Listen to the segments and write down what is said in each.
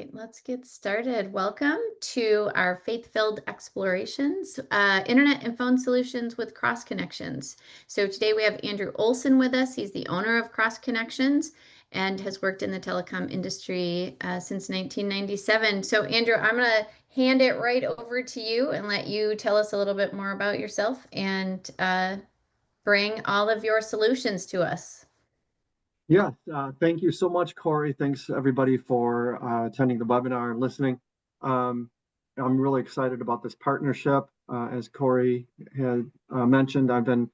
right, let's get started. Welcome to our faith-filled explorations, internet and phone solutions with Cross Connections. So today we have Andrew Olson with us. He's the owner of Cross Connections and has worked in the telecom industry since 1997. So Andrew, I'm going to hand it right over to you and let you tell us a little bit more about yourself and bring all of your solutions to us. Yeah, thank you so much, Corey. Thanks everybody for attending the webinar and listening. Um, I'm really excited about this partnership. As Corey had mentioned, I've been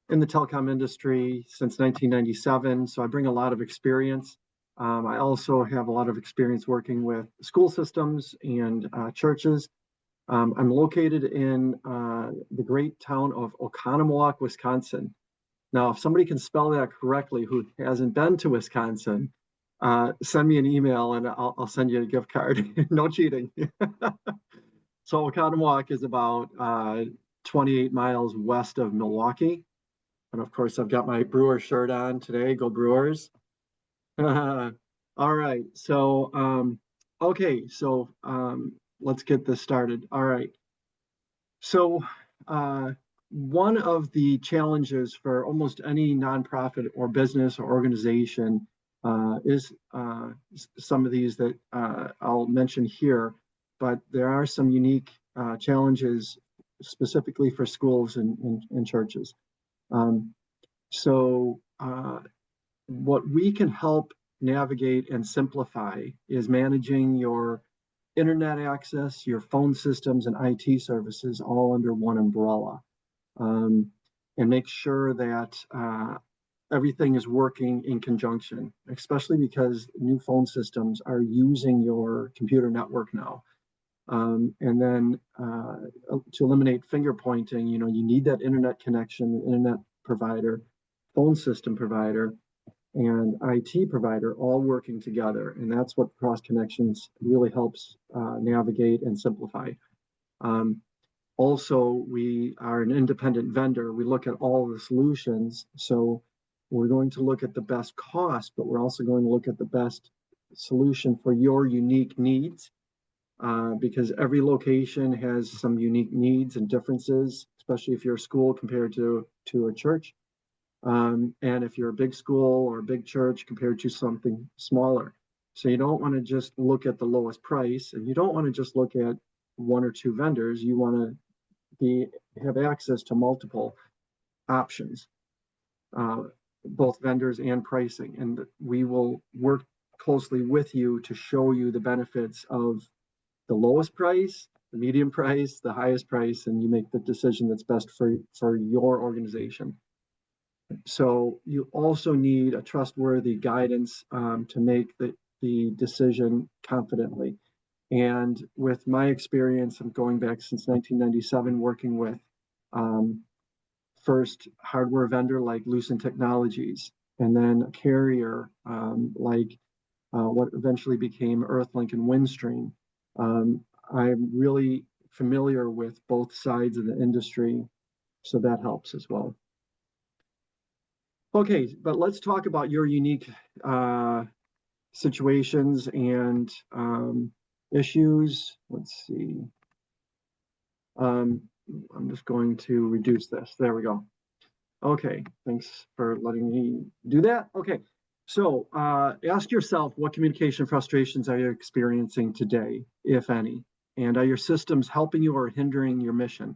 in the telecom industry since 1997, so I bring a lot of experience. I also have a lot of experience working with school systems and churches. I'm located in the great town of Oconomowoc, Wisconsin. Now, if somebody can spell that correctly who hasn't been to Wisconsin, send me an email and I'll send you a gift card. No cheating. So Oconomowoc is about 28 miles west of Milwaukee. And of course, I've got my Brewer shirt on today. Go Brewers. All right. So, okay. So let's get this started. All right. So one of the challenges for almost any nonprofit or business or organization is some of these that I'll mention here, but there are some unique challenges specifically for schools and churches. So what we can help navigate and simplify is managing your internet access, your phone systems, and IT services all under one umbrella, and make sure that everything is working in conjunction, especially because new phone systems are using your computer network now. And then to eliminate finger pointing, you need that internet connection, internet provider, phone system provider, and IT provider all working together. And that's what Cross Connections really helps navigate and simplify. Also, we are an independent vendor. We look at all the solutions. So we're going to look at the best cost, but we're also going to look at the best solution for your unique needs, because every location has some unique needs and differences, especially if you're a school compared to a church. And if you're a big school or a big church compared to something smaller. So you don't want to just look at the lowest price, and you don't want to just look at one or two vendors. You want to have access to multiple options, both vendors and pricing. And we will work closely with you to show you the benefits of the lowest price, the medium price, the highest price, and you make the decision that's best for your organization. So you also need a trustworthy guidance to make the decision confidently. And with my experience, I'm going back since 1997, working with first hardware vendor like Lucent Technologies, and then a carrier like what eventually became Earthlink and Windstream. I'm really familiar with both sides of the industry, so that helps as well. Okay, but let's talk about your unique situations and issues. Let's see. I'm just going to reduce this. There we go. Okay, thanks for letting me do that. Okay, so ask yourself, what communication frustrations are you experiencing today, if any? And are your systems helping you or hindering your mission?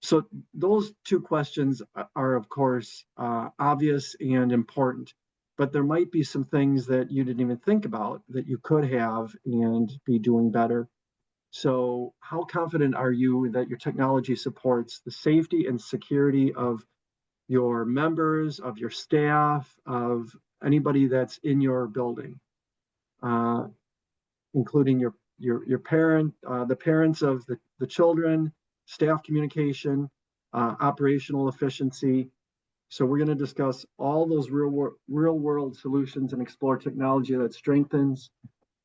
So those two questions are, of course, obvious and important, but there might be some things that you didn't even think about that you could have and be doing better. So how confident are you that your technology supports the safety and security of your members, of your staff, of anybody that's in your building, including your parent, the parents of the children, staff communication, operational efficiency. So we're going to discuss all those real world solutions and explore technology that strengthens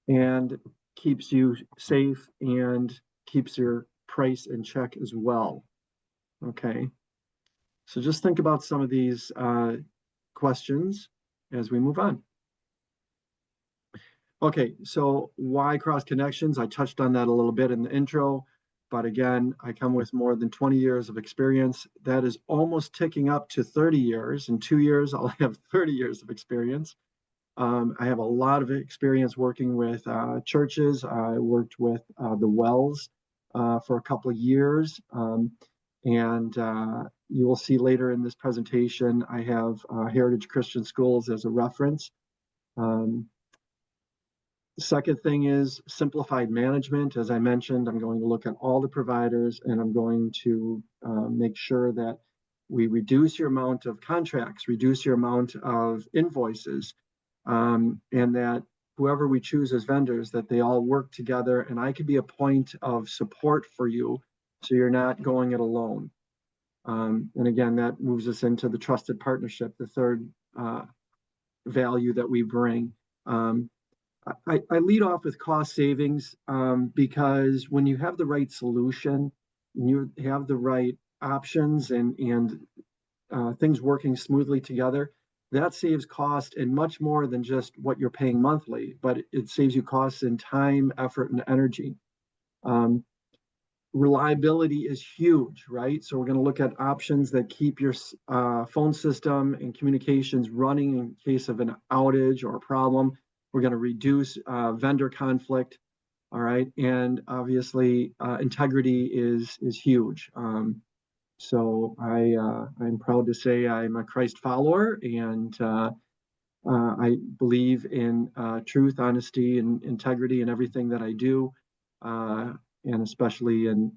and keeps you safe and keeps your price in check as well. Okay. So just think about some of these questions as we move on. Okay, so why cross connections? I touched on that a little bit in the intro, but again, I come with more than 20 years of experience. That is almost ticking up to 30 years. In 2 years, I'll have 30 years of experience. I have a lot of experience working with churches. I worked with the Wells for a couple of years. And you will see later in this presentation, I have Heritage Christian Schools as a reference. Um, Second thing is simplified management. As I mentioned, I'm going to look at all the providers and I'm going to make sure that we reduce your amount of contracts, reduce your amount of invoices, and that whoever we choose as vendors, that they all work together and I can be a point of support for you so you're not going it alone. And again, that moves us into the trusted partnership, the third value that we bring. I lead off with cost savings because when you have the right solution, you have the right options and things working smoothly together, that saves cost and much more than just what you're paying monthly, but it saves you costs in time, effort, and energy. Reliability is huge, right? So we're going to look at options that keep your phone system and communications running in case of an outage or a problem. We're going to reduce vendor conflict, all right? And obviously, integrity is huge. So I'm proud to say I'm a Christ follower, and I believe in truth, honesty, and integrity in everything that I do. And especially in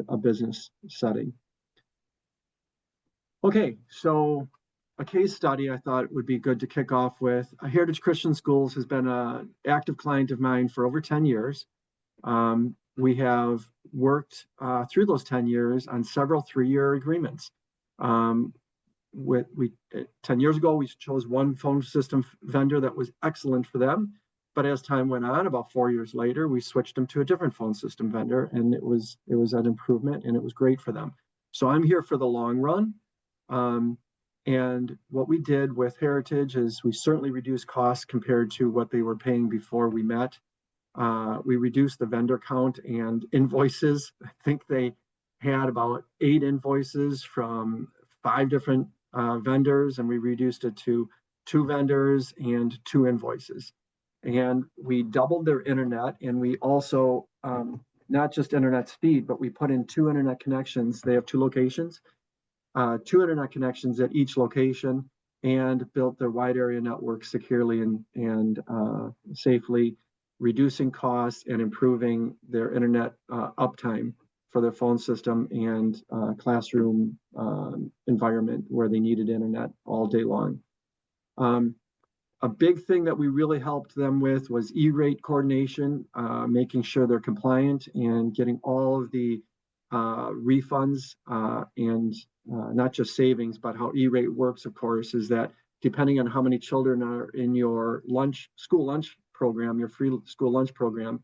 a business setting. Okay, so a case study I thought would be good to kick off with. Heritage Christian Schools has been an active client of mine for over 10 years. We have worked through those 10 years on several 3-year agreements. 10 years ago, we chose one phone system vendor that was excellent for them. But as time went on, about 4 years later, we switched them to a different phone system vendor, and it was an improvement, and it was great for them. So I'm here for the long run. And what we did with Heritage is we certainly reduced costs compared to what they were paying before we met. We reduced the vendor count and invoices. I think they had about 8 invoices from 5 different vendors, and we reduced it to 2 vendors and 2 invoices. And we doubled their internet, and we also not just internet speed, but we put in 2 internet connections. They have 2 locations, 2 internet connections at each location, and built their wide area network securely and safely, reducing costs and improving their internet uptime for their phone system and classroom environment where they needed internet all day long. A big thing that we really helped them with was E-rate coordination, making sure they're compliant and getting all of the refunds and not just savings, but how E-rate works, of course, is that depending on how many children are in your school lunch program, your free school lunch program,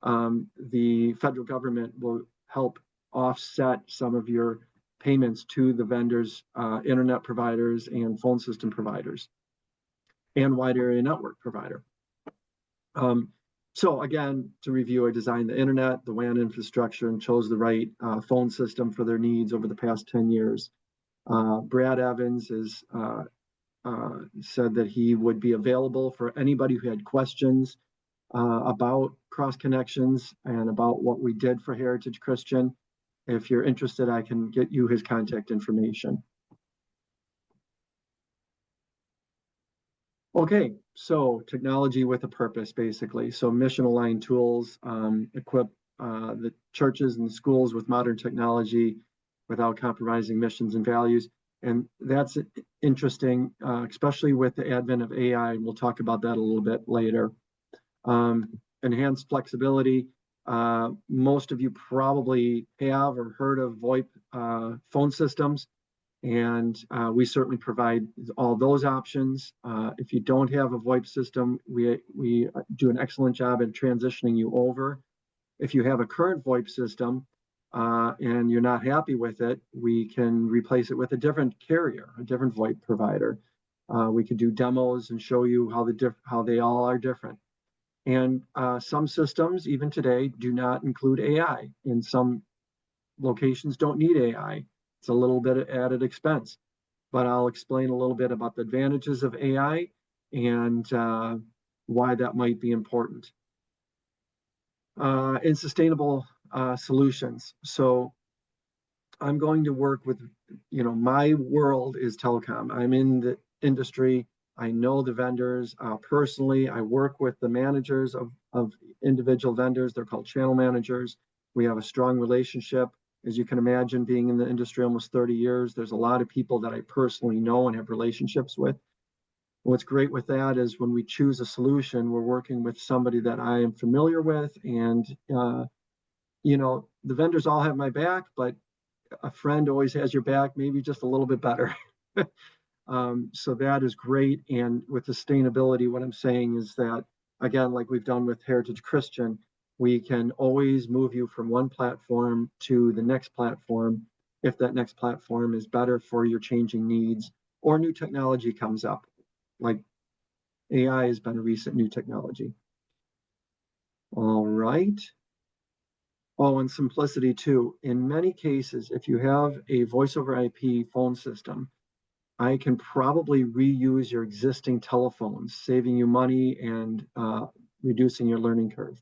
the federal government will help offset some of your payments to the vendors, internet providers, and phone system providers, and wide area network provider. So again, to review, I designed the internet, the WAN infrastructure, and chose the right phone system for their needs over the past 10 years. Brad Evans has said that he would be available for anybody who had questions about cross connections and about what we did for Heritage Christian. If you're interested, I can get you his contact information. Okay, so technology with a purpose, basically. So mission-aligned tools equip the churches and the schools with modern technology without compromising missions and values. And that's interesting, especially with the advent of AI. We'll talk about that a little bit later. Enhanced flexibility. Most of you probably have or heard of VoIP phone systems. And we certainly provide all those options. If you don't have a VoIP system, we do an excellent job at transitioning you over. If you have a current VoIP system and you're not happy with it, we can replace it with a different carrier, a different VoIP provider. We could do demos and show you how they all are different. And some systems, even today, do not include AI. And some locations don't need AI. It's a little bit of added expense. But I'll explain a little bit about the advantages of AI and why that might be important. And sustainable solutions. So I'm going to work with, my world is telecom. I'm in the industry. I know the vendors personally. I work with the managers of individual vendors. They're called channel managers. We have a strong relationship. As you can imagine, being in the industry almost 30 years, there's a lot of people that I personally know and have relationships with. What's great with that is when we choose a solution, we're working with somebody that I am familiar with. And, the vendors all have my back, but a friend always has your back, maybe just a little bit better. So that is great. And with sustainability, what I'm saying is that, again, like we've done with Heritage Christian, we can always move you from one platform to the next platform if that next platform is better for your changing needs or new technology comes up. Like AI has been a recent new technology. All right. Oh, and simplicity too. In many cases, if you have a voice over IP phone system, I can probably reuse your existing telephones, saving you money and reducing your learning curve.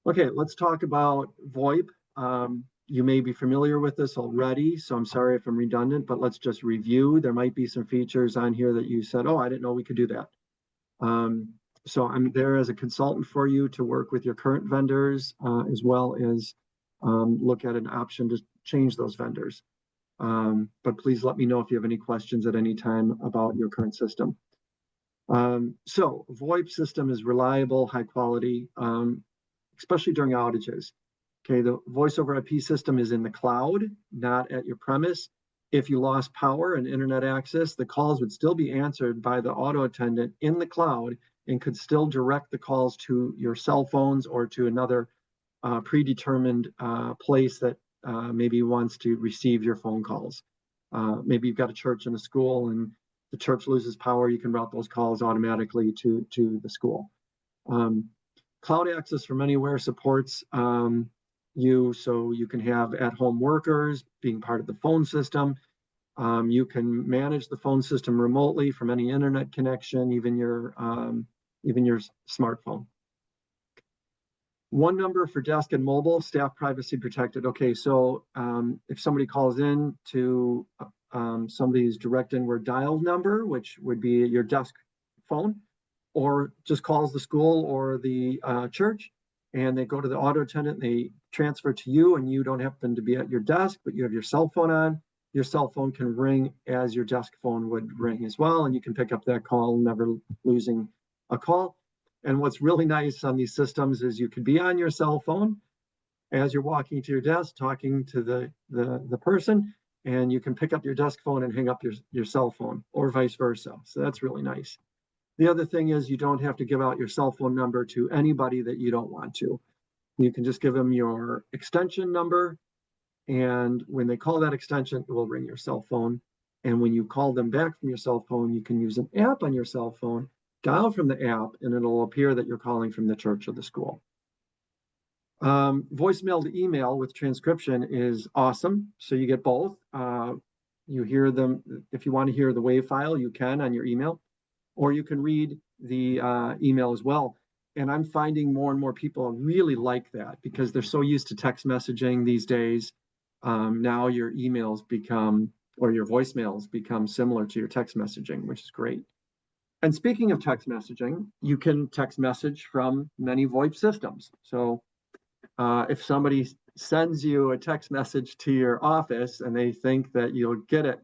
Okay, let's talk about VoIP. You may be familiar with this already, so I'm sorry if I'm redundant, but let's just review. There might be some features on here that you said, oh, I didn't know we could do that. So I'm there as a consultant for you to work with your current vendors, as well as look at an option to change those vendors. But please let me know if you have any questions at any time about your current system. So VoIP system is reliable, high quality, especially during outages. Okay, the voice over IP system is in the cloud, not at your premise. If you lost power and internet access, the calls would still be answered by the auto attendant in the cloud and could still direct the calls to your cell phones or to another predetermined place that maybe wants to receive your phone calls. Maybe you've got a church and a school and the church loses power, you can route those calls automatically to the school. Cloud access from anywhere supports so you can have at-home workers being part of the phone system. You can manage the phone system remotely from any internet connection, even your smartphone. One number for desk and mobile, staff privacy protected. Okay, so if somebody calls in to somebody's direct inward dial number, which would be your desk phone, or just calls the school or the church, and they go to the auto attendant, they transfer to you, and you don't happen to be at your desk, but you have your cell phone on, your cell phone can ring as your desk phone would ring as well, and you can pick up that call, never losing a call. And what's really nice on these systems is you can be on your cell phone as you're walking to your desk, talking to the person, and you can pick up your desk phone and hang up your cell phone, or vice versa. So that's really nice. The other thing is you don't have to give out your cell phone number to anybody that you don't want to. You can just give them your extension number, and when they call that extension, it will ring your cell phone. And when you call them back from your cell phone, you can use an app on your cell phone, dial from the app, and it'll appear that you're calling from the church or the school. Voicemail to email with transcription is awesome. So you get both. You hear them. If you want to hear the WAV file, you can on your email, or you can read the email as well. And I'm finding more and more people really like that because they're so used to text messaging these days. Now your emails become, or your voicemails become similar to your text messaging, which is great. And speaking of text messaging, you can text message from many VoIP systems. So if somebody sends you a text message to your office and they think that you'll get it,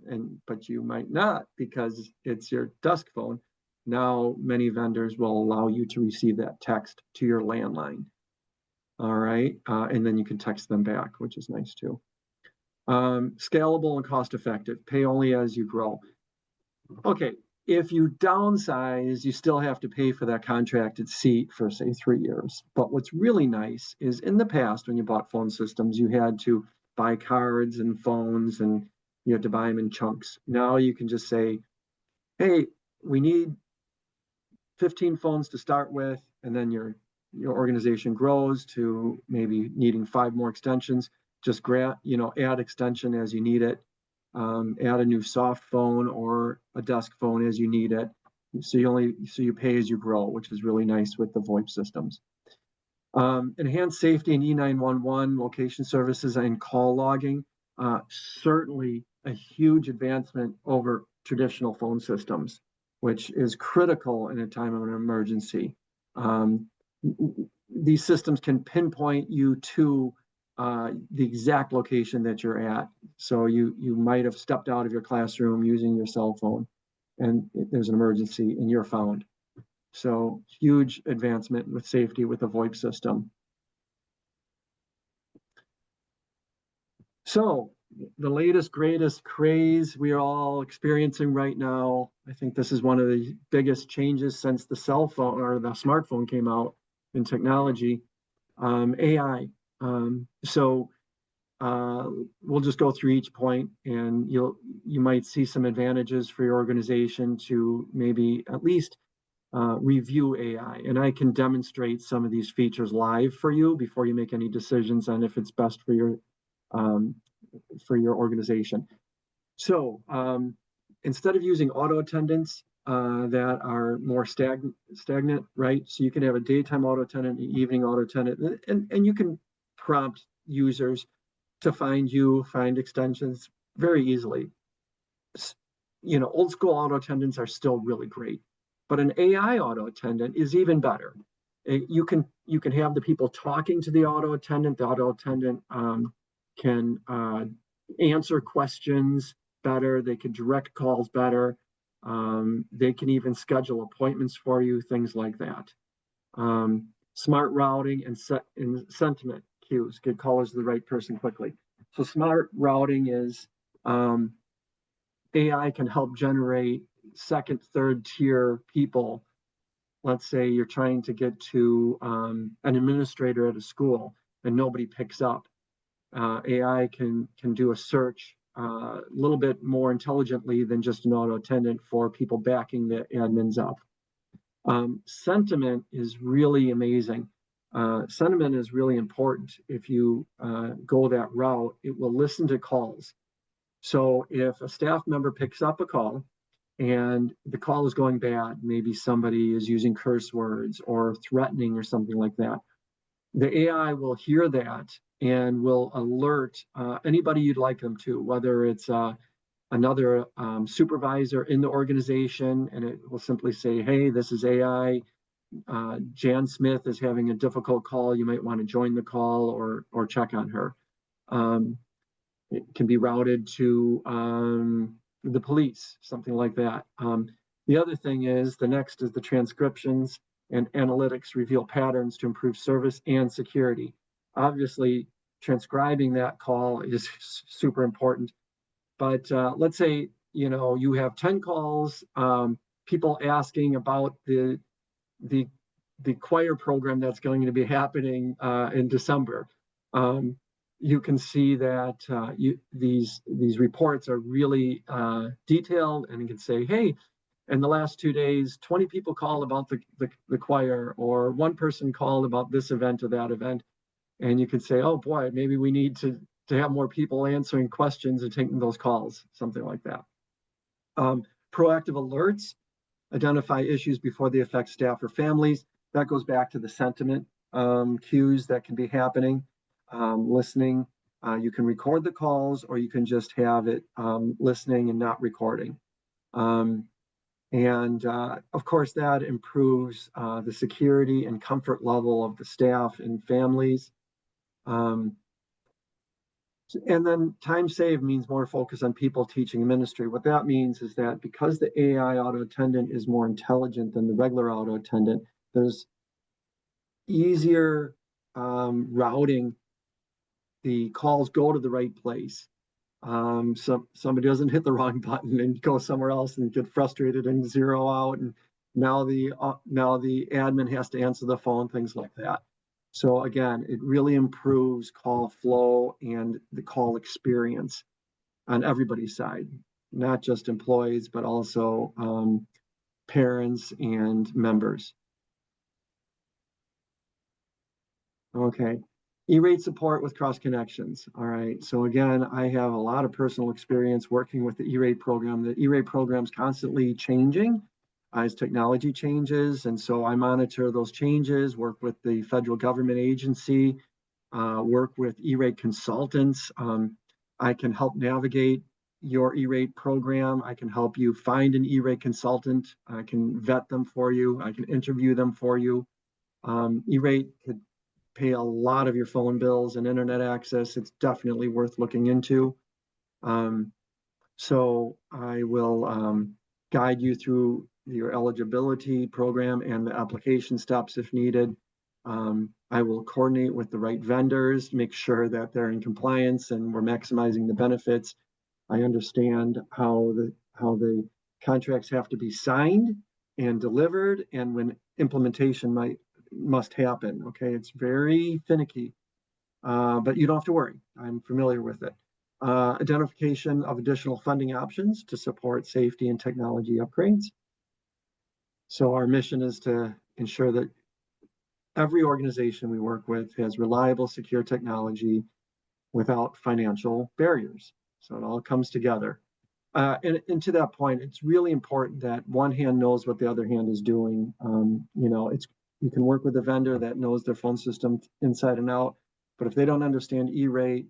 but you might not because it's your desk phone, now many vendors will allow you to receive that text to your landline. All right, and then you can text them back, which is nice too. Scalable and cost effective, pay only as you grow. Okay, if you downsize, you still have to pay for that contracted seat for say 3 years. But what's really nice is in the past, when you bought phone systems, you had to buy cards and phones and you had to buy them in chunks. Now you can just say, hey, we need 15 phones to start with, and then your organization grows to maybe needing 5 more extensions. Just add extension as you need it. Add a new soft phone or a desk phone as you need it. So you pay as you grow, which is really nice with the VoIP systems. Enhanced safety in E911 location services and call logging, certainly a huge advancement over traditional phone systems, which is critical in a time of an emergency. These systems can pinpoint you to the exact location that you're at. So you might have stepped out of your classroom using your cell phone, and there's an emergency and you're found. So huge advancement with safety with the VoIP system. So the latest, greatest craze we are all experiencing right now. I think this is one of the biggest changes since the cell phone or the smartphone came out in technology, AI. We'll just go through each point, and you might see some advantages for your organization to maybe at least review AI. And I can demonstrate some of these features live for you before you make any decisions on if it's best for your organization. So instead of using auto attendants that are more stagnant, right? So you can have a daytime auto attendant, an evening auto attendant, and you can prompt users to find extensions very easily. Old school auto attendants are still really great, but an AI auto attendant is even better. You can have the people talking to the auto attendant. The auto attendant can answer questions better. They can direct calls better. They can even schedule appointments for you, things like that. Smart routing and sentiment cues get callers to the right person quickly. So smart routing is AI can help generate second, third tier people. Let's say you're trying to get to an administrator at a school and nobody picks up. AI can do a search a little bit more intelligently than just an auto attendant for people backing the admins up. Sentiment is really amazing. Sentiment is really important. If you go that route, it will listen to calls. So if a staff member picks up a call and the call is going bad, maybe somebody is using curse words or threatening or something like that, the AI will hear that and will alert anybody you'd like them to, whether it's another supervisor in the organization, and it will simply say, hey, this is AI. Jan Smith is having a difficult call. You might want to join the call or check on her. It can be routed to the police, something like that. The other thing is, the next is the transcriptions and analytics reveal patterns to improve service and security. Obviously, transcribing that call is super important. But let's say you have 10 calls, people asking about the choir program that's going to be happening in December. You can see that these reports are really detailed, and you can say, hey, in the last 2 days, 20 people called about the choir, or one person called about this event or that event. And you could say, oh boy, maybe we need to have more people answering questions and taking those calls, something like that. Proactive alerts identify issues before they affect staff or families. That goes back to the sentiment cues that can be happening. Listening, you can record the calls, or you can just have it listening and not recording. Of course, that improves the security and comfort level of the staff and families. And then time saved means more focus on people teaching ministry. What that means is that because the AI auto attendant is more intelligent than the regular auto attendant, there's easier routing. The calls go to the right place. Somebody doesn't hit the wrong button and go somewhere else and get frustrated and zero out, and now the admin has to answer the phone, things like that. So again, it really improves call flow and the call experience on everybody's side, not just employees, but also parents, and members. Okay. E-rate support with Cross Connections. All right. So again, I have a lot of personal experience working with the E-rate program. The E-rate program is constantly changing as technology changes. And so I monitor those changes, work with the federal government agency, work with E-rate consultants. I can help navigate your E-rate program. I can help you find an E-rate consultant. I can vet them for you. I can interview them for you. E-rate could pay a lot of your phone bills and internet access. It's definitely worth looking into. So I will guide you through your eligibility program and the application steps if needed. I will coordinate with the right vendors, make sure that they're in compliance and we're maximizing the benefits. I understand how the contracts have to be signed and delivered, and when implementation must happen. Okay, it's very finicky, but you don't have to worry. I'm familiar with it. Identification of additional funding options to support safety and technology upgrades. So our mission is to ensure that every organization we work with has reliable, secure technology without financial barriers. So it all comes together. And to that point, it's really important that one hand knows what the other hand is doing. You can work with a vendor that knows their phone system inside and out, but if they don't understand E-rate,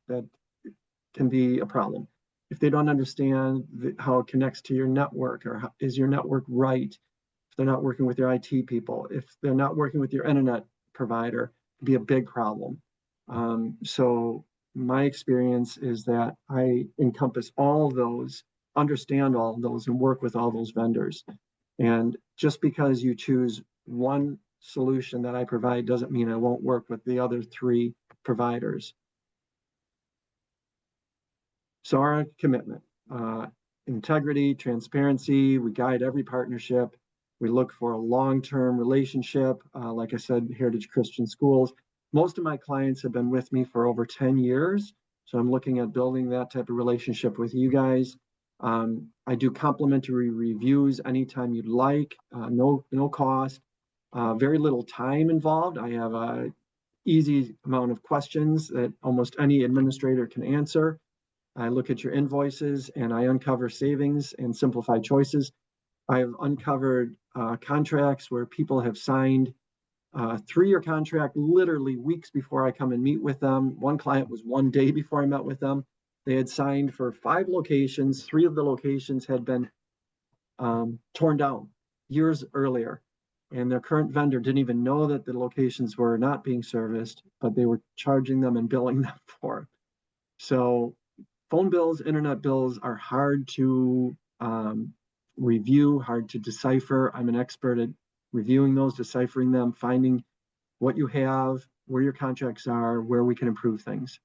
that can be a problem. If they don't understand how it connects to your network, or is your network right, if they're not working with your IT people, if they're not working with your internet provider, it'd be a big problem. So my experience is that I encompass all of those, understand all of those, and work with all those vendors. And just because you choose one solution that I provide doesn't mean I won't work with the other 3 providers. So our commitment, integrity, transparency, we guide every partnership. We look for a long-term relationship. Like I said, Heritage Christian Schools. Most of my clients have been with me for over 10 years. So I'm looking at building that type of relationship with you guys. I do complimentary reviews anytime you'd like, no cost, very little time involved. I have an easy amount of questions that almost any administrator can answer. I look at your invoices and I uncover savings and simplify choices. I've uncovered contracts where people have signed a 3-year contract literally weeks before I come and meet with them. One client was 1 day before I met with them. They had signed for 5 locations. 3 of the locations had been torn down years earlier. And their current vendor didn't even know that the locations were not being serviced, but they were charging them and billing them for it. So phone bills, internet bills are hard to review, hard to decipher. I'm an expert at reviewing those, deciphering them, finding what you have, where your contracts are, where we can improve things.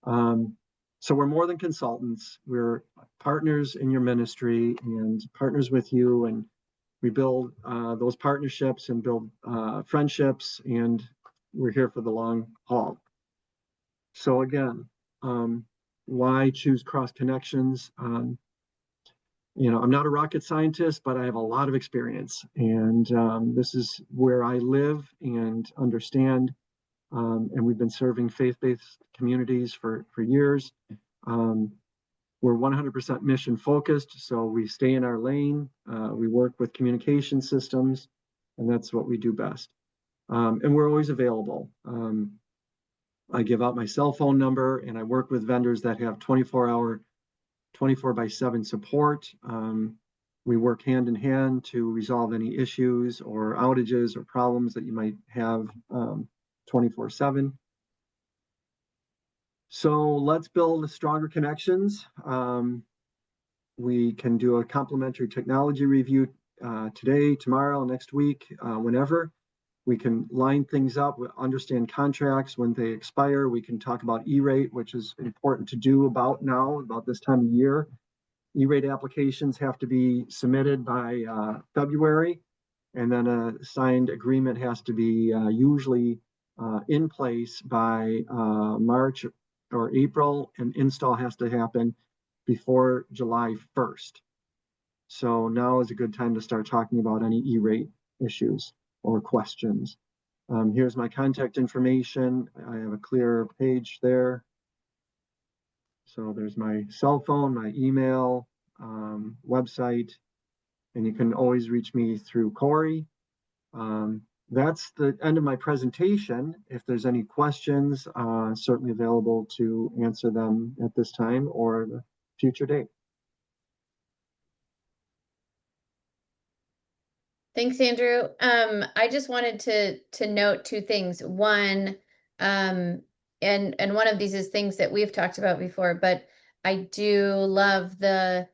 So we're more than consultants. We're partners in your ministry and partners with you, and we build those partnerships and build friendships, and we're here for the long haul. So again, why choose Cross Connections? I'm not a rocket scientist, but I have a lot of experience, and this is where I live and understand. And we've been serving faith-based communities for years. We're 100% mission focused, so we stay in our lane. We work with communication systems, and that's what we do best. And we're always available. I give out my cell phone number, and I work with vendors that have 24-hour, 24/7 support. We work hand in hand to resolve any issues or outages or problems that you might have 24/7. So let's build stronger connections. We can do a complimentary technology review today, tomorrow, next week, whenever. We can line things up, understand contracts when they expire. We can talk about E-rate, which is important to do about this time of year. E-rate applications have to be submitted by February, and then a signed agreement has to be usually in place by March or April, and install has to happen before July 1st. So now is a good time to start talking about any E-rate issues or questions. Here's my contact information. I have a clear page there. So there's my cell phone, my email, website, and you can always reach me through Corey. That's the end of my presentation. If there's any questions, certainly available to answer them at this time or a future date. Thanks, Andrew. I just wanted to note two things. One, and one of these is things that we've talked about before, but I do love the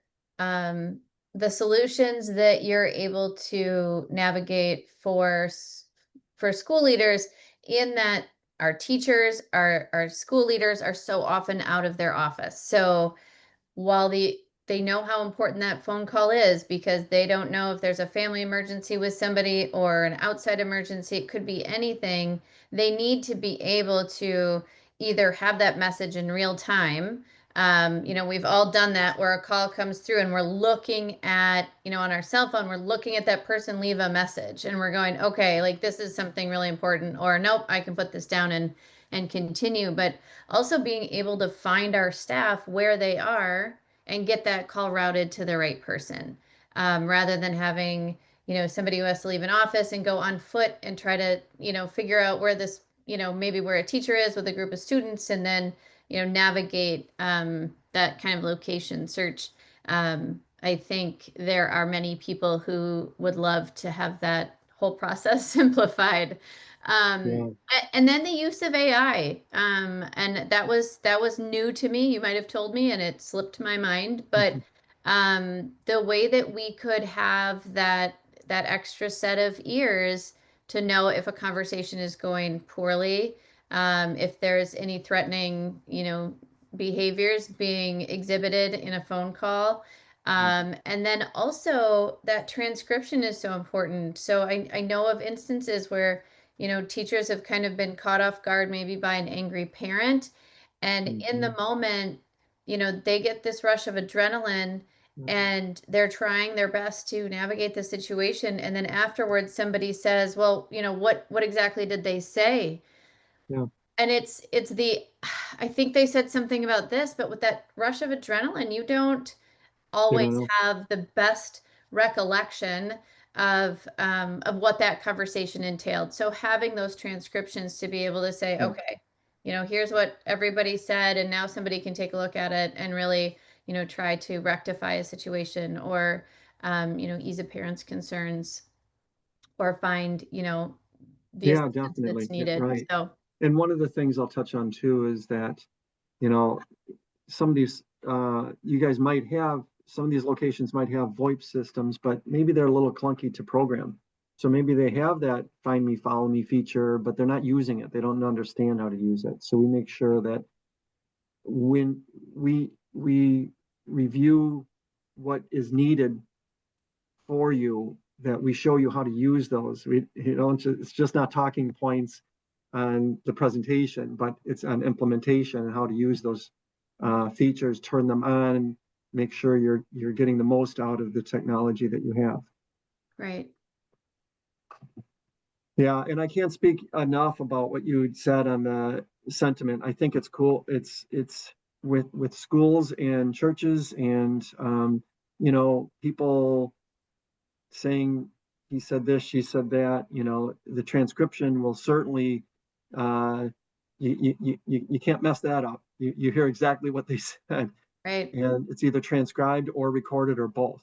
solutions that you're able to navigate for school leaders, in that our teachers, our school leaders are so often out of their office. So while they know how important that phone call is, because they don't know if there's a family emergency with somebody or an outside emergency, it could be anything. They need to be able to either have that message in real time. We've all done that, where a call comes through and we're looking at, on our cell phone, we're looking at that person leave a message and we're going, okay, like this is something really important, or nope, I can put this down and continue. But also being able to find our staff where they are and get that call routed to the right person, rather than having, somebody who has to leave an office and go on foot and try to, figure out where this, maybe where a teacher is with a group of students, and then, navigate that kind of location search. I think there are many people who would love to have that whole process simplified. Yeah, And then the use of AI, and that was new to me. You might have told me, and it slipped my mind. But the way that we could have that extra set of ears to know if a conversation is going poorly, if there's any threatening, behaviors being exhibited in a phone call. And then also that transcription is so important. So I know of instances where, teachers have kind of been caught off guard, maybe by an angry parent. And in the mhm, moment, they get this rush of adrenaline mhm. and they're trying their best to navigate the situation. And then afterwards, somebody says, well, what exactly did they say? Yeah, And it's the, I think they said something about this, but with that rush of adrenaline, you don't you always don't know. have the best recollection of what that conversation entailed. So having those transcriptions to be able to say, Yeah, okay, here's what everybody said, and now somebody can take a look at it and really, try to rectify a situation, or ease a parent's concerns, or find, the yeah, assistance definitely. that's needed. Right. So, And one of the things I'll touch on too is that, you know, some of these, you guys might have, some of these locations might have VoIP systems, but maybe they're a little clunky to program. So maybe they have that find me, follow me feature, but they're not using it. They don't understand how to use it. So we make sure that when we review what is needed for you, that we show you how to use those. It's just not talking points on the presentation, but it's on implementation and how to use those features, turn them on, make sure you're getting the most out of the technology that you have. right. Yeah, and I can't speak enough about what you said on the sentiment. I think it's cool. It's with schools and churches and people saying he said this, she said that. The transcription will certainly you can't mess that up. You hear exactly what they said, Right. and it's either transcribed or recorded or both.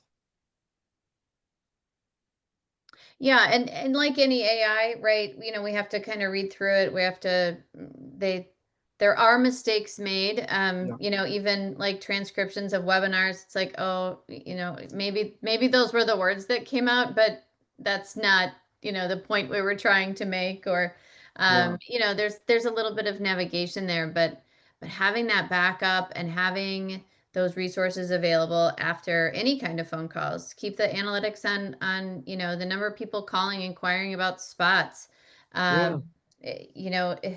Yeah, and like any AI, right? We have to kind of read through it. We have to they there are mistakes made. Yeah, Even like transcriptions of webinars, it's like, oh, maybe those were the words that came out, but that's not, the point we were trying to make. Or yeah, there's a little bit of navigation there, but having that backup and having those resources available after any kind of phone calls. Keep the analytics on the number of people calling, inquiring about spots. Um, yeah, eh, you know, eh,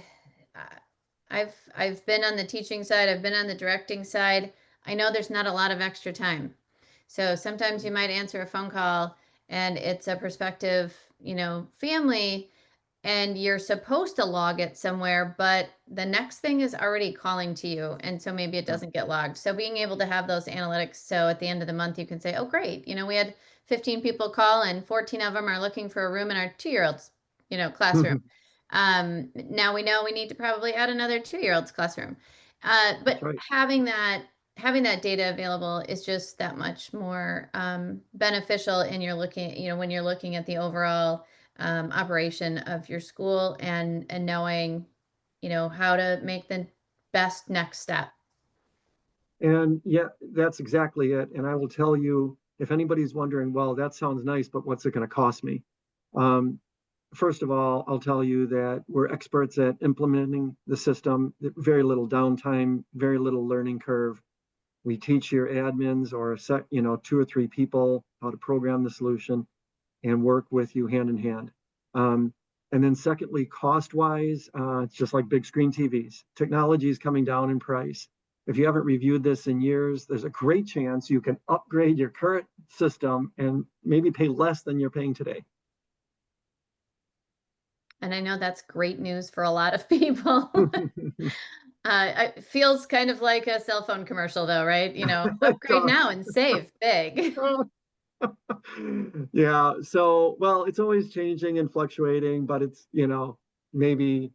I- I've been on the teaching side. I've been on the directing side. I know there's not a lot of extra time. So sometimes you might answer a phone call and it's a prospective, family, and you're supposed to log it somewhere, but the next thing is already calling to you. And so maybe it Yeah. doesn't get logged. So being able to have those analytics, so at the end of the month, you can say, oh, great. We had 15 people call and 14 of them are looking for a room in our 2-year-old's, classroom. Now we know we need to probably add another 2-year-old's classroom. That's But right. having that data available is just that much more beneficial in your looking, when you're looking at the overall operation of your school and knowing, how to make the best next step. And yeah, that's exactly it. And I will tell you, if anybody's wondering, well, that sounds nice, but what's it going to cost me? Um, First of all, I'll tell you that we're experts at implementing the system, very little downtime, very little learning curve. We teach your admins or set, 2 or 3 people how to program the solution and work with you hand in hand. And then secondly, cost wise, it's just like big screen TVs. Technology is coming down in price. If you haven't reviewed this in years, there's a great chance you can upgrade your current system and maybe pay less than you're paying today. And I know that's great news for a lot of people. It feels kind of like a cell phone commercial, though, right? It Upgrade does. now and save big. Yeah, so well, it's always changing and fluctuating, but it's, maybe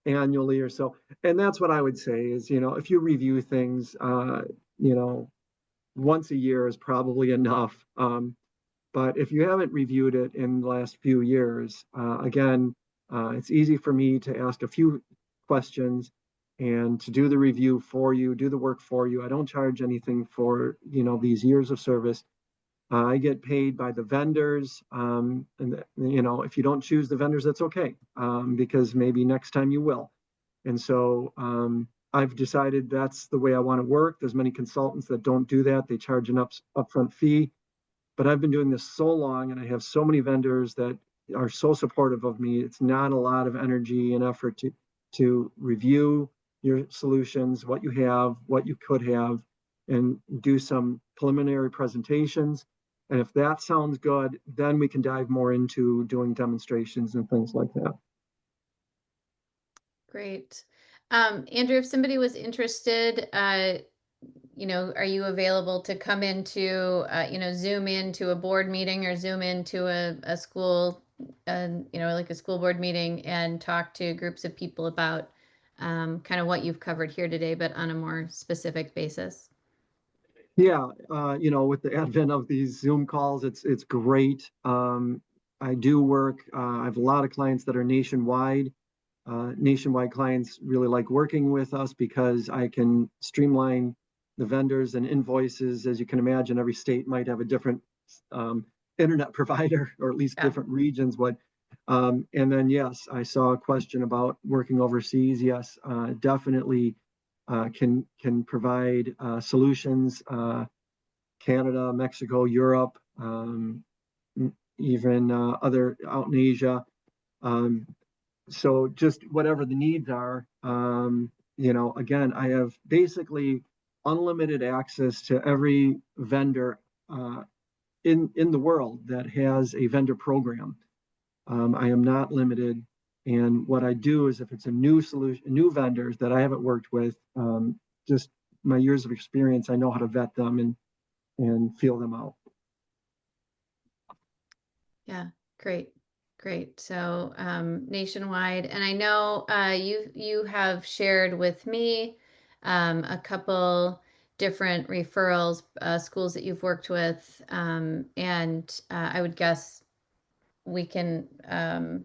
annually or so. And that's what I would say is, if you review things, you know, once a year is probably enough. But if you haven't reviewed it in the last few years, again, it's easy for me to ask a few questions and to do the review for you, do the work for you. I don't charge anything for, these years of service. I get paid by the vendors, and if you don't choose the vendors, that's okay, because maybe next time you will. And so I've decided that's the way I want to work. There's many consultants that don't do that; they charge an upfront fee. But I've been doing this so long, and I have so many vendors that are so supportive of me. It's not a lot of energy and effort to review your solutions, what you have, what you could have, and do some preliminary presentations. And if that sounds good, then we can dive more into doing demonstrations and things like that. Great. Andrew, if somebody was interested, are you available to come into, Zoom into a board meeting or Zoom into a school, like a school board meeting and talk to groups of people about kind of what you've covered here today, but on a more specific basis? Yeah, with the advent of these Zoom calls, it's great. I do work. I have a lot of clients that are nationwide. Nationwide clients really like working with us because I can streamline the vendors and invoices. As you can imagine, every state might have a different um, internet provider, or at least Yeah. different regions. And then yes, I saw a question about working overseas. Yes, definitely can provide solutions. Canada, Mexico, Europe, even other out in Asia. Um, so just whatever the needs are, again, I have basically unlimited access to every vendor in the world that has a vendor program. I am not limited. And what I do is if it's a new solution, new vendors that I haven't worked with, just my years of experience, I know how to vet them and feel them out. Yeah, great, great. So nationwide, and I know you have shared with me a couple different referrals, schools that you've worked with, and I would guess we can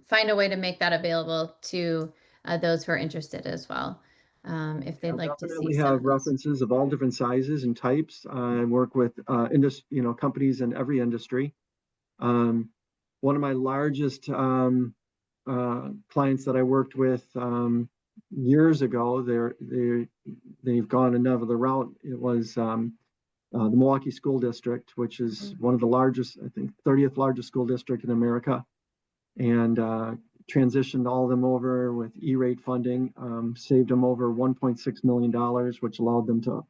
find a way to make that available to those who are interested as well, if they'd I like to see definitely some have of those. references of all different sizes and types. I work with companies in every industry. Um, One of my largest clients that I worked with years ago, they've gone another route. It was the Milwaukee School District, which is Mm. one of the largest, I think, 30th largest school district in America, and transitioned all of them over with E-rate funding, saved them over $1.6 million, which allowed them to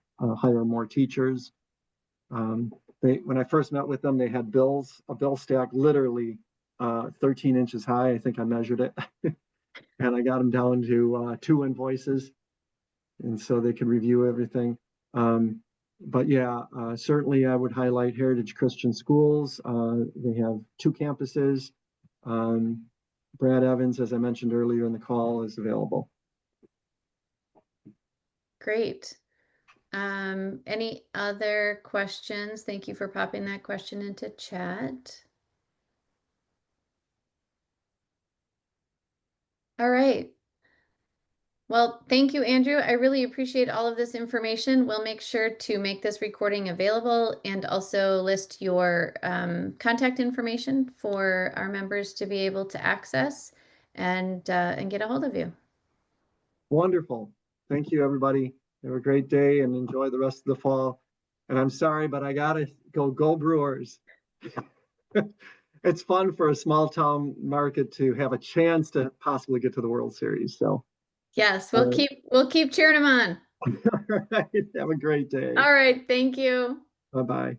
hire more teachers. when I first met with them, they had a bill stack literally 13 inches high. I think I measured it. And I got them down to 2 invoices, and so they could review everything. But yeah, certainly I would highlight Heritage Christian Schools. They have 2 campuses. Brad Evans, as I mentioned earlier in the call, is available. Great. Any other questions? Thank you for popping that question into chat. All right. Well, thank you, Andrew. I really appreciate all of this information. We'll make sure to make this recording available and also list your contact information for our members to be able to access and get a hold of you. Wonderful. Thank you, everybody. Have a great day and enjoy the rest of the fall. And I'm sorry, but I gotta go Brewers. It's fun for a small town market to have a chance to possibly get to the World Series. So yes, we'll keep cheering them on. all right, have a great day. All right, thank you. Bye-bye.